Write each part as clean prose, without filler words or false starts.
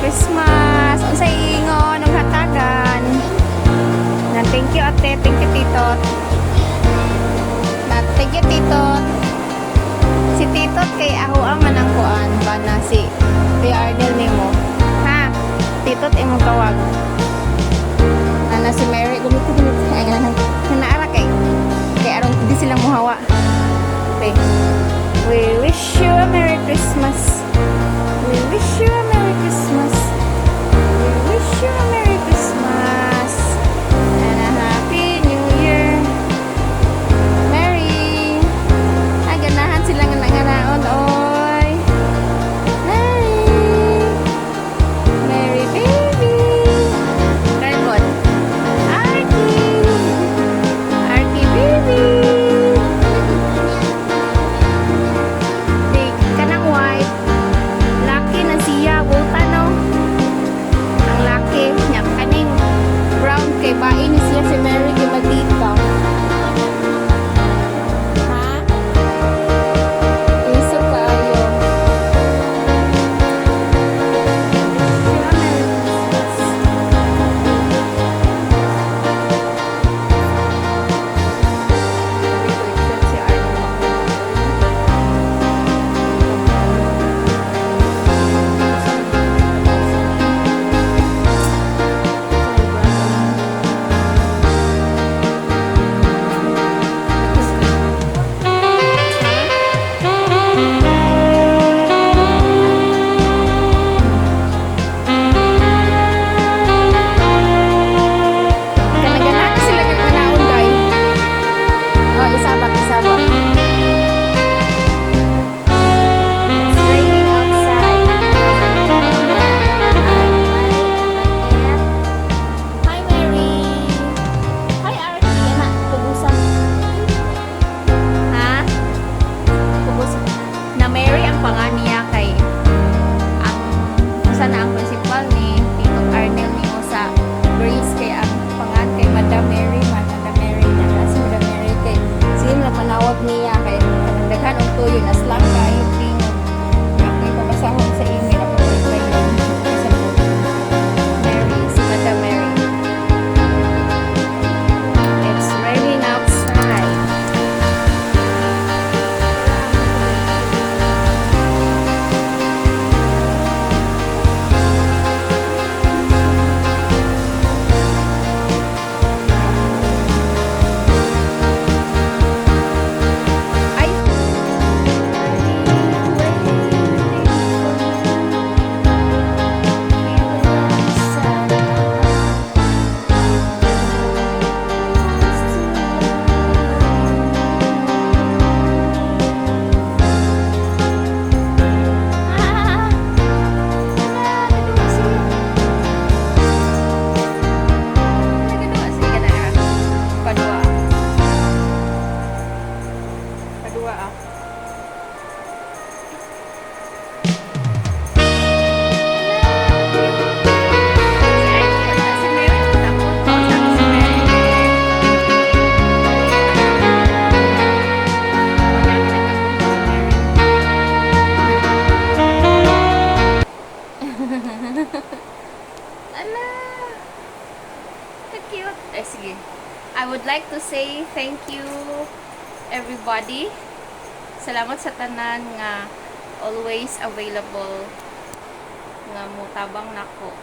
Christmas. Unsay ingon og hatagan. Na thank you ate, thank you titot. Na thank you titot. Si titot kay ako ang manang kuan ba na si Kuya Arnel nimo. Ha? Titot imong tawag. Na si Mary gumito ay naara kay aron di sila mohawa. Okay. We wish you a Merry Christmas. We wish you a Merry Christmas. We wish you a Merry Christmas and a Happy New Year. Merry. Ay, ganahan sila nga nangaraon, oy. Merry. Merry baby. Carbon. Arky. Arky baby. Big kanang white. Laki na siya, buta no. Ang laki niya kaning brown kay bae ni siya si Mary kay Madita. Ha? Iso kayo. Siya Mary Christmas. Si Arnie. Kanaganahan na sila ng manaon, guy. Oh, isabak. It's raining outside. Hi, Mary. Hi, Artie. Yan na, kubusan. Ha? Kubusan. Na Mary ang panganiya kay ang usa na ang principal ni Tito Arnel ni sa Grace kay ang pangan kay Madam Mary na si Madam Mary kay sino na panawag niya kay daghan og tuyo na slang kayo tingog kay pabasahon sa email ako kay sa Mary si Madam Mary. It's raining outside. Ay! Padua ah. Ala! So cute. Sige. I would like to say thank you everybody. Salamat sa tanan nga always available nga mutabang nako.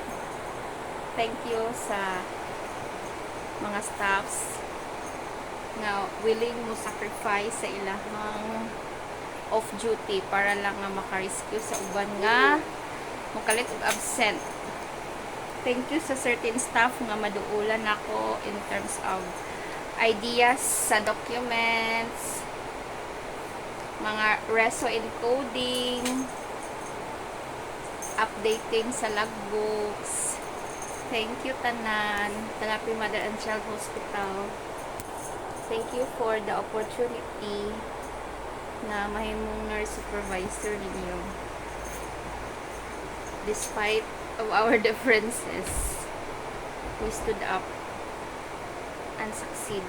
Thank you sa mga staffs nga willing mo sacrifice sa ilahang off duty para lang nga maka-rescue sa uban nga mukalit og absent. Thank you sa certain staff nga maduulan ako in terms of ideas sa documents, mga reso encoding, updating sa logbooks. Thank you tanan, Tanapi Mother and Child Hospital. Thank you for the opportunity na mahimong nurse supervisor ninyo. Despite of our differences, we stood up and succeed.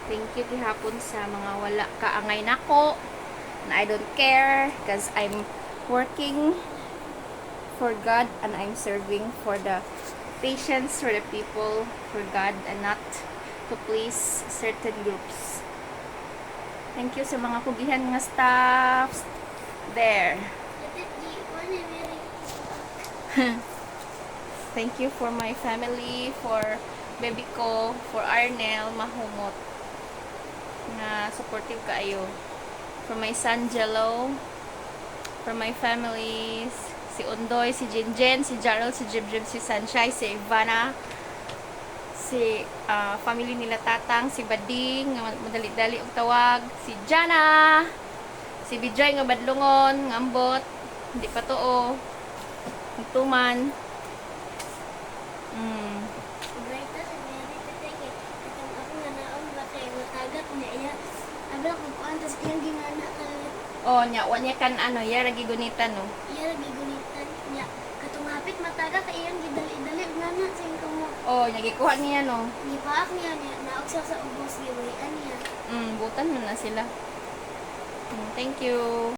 Thank you gihapon sa mga wala kaangay nako na I don't care because I'm working for God and I'm serving for the patients, for the people, for God and not to please certain groups. Thank you sa mga kugihan nga staffs there. Thank you for my family, for baby ko, for Arnel, mahumot na supportive kaayo. For my son Jello, for my families, si Undoy, si Jinjen, si Jarrell, si Jibjib, si Sunshine, si Ivana, si family nila Tatang, si Bading, nga madali-dali og tawag, si Jana, si Bijoy nga badlungon, ngambot, hindi pa too, magtuman. Oh, nya, wanya kan ano, ya lagi gunitan no. Iya lagi gunitan nya katong hapit mataga kay iyang gidali-dali ngana sing kamo. Oh, nya gikuha niya no. Gipaak niya naog siya sa ubos giwayan niya. Butan mo na sila. Thank you.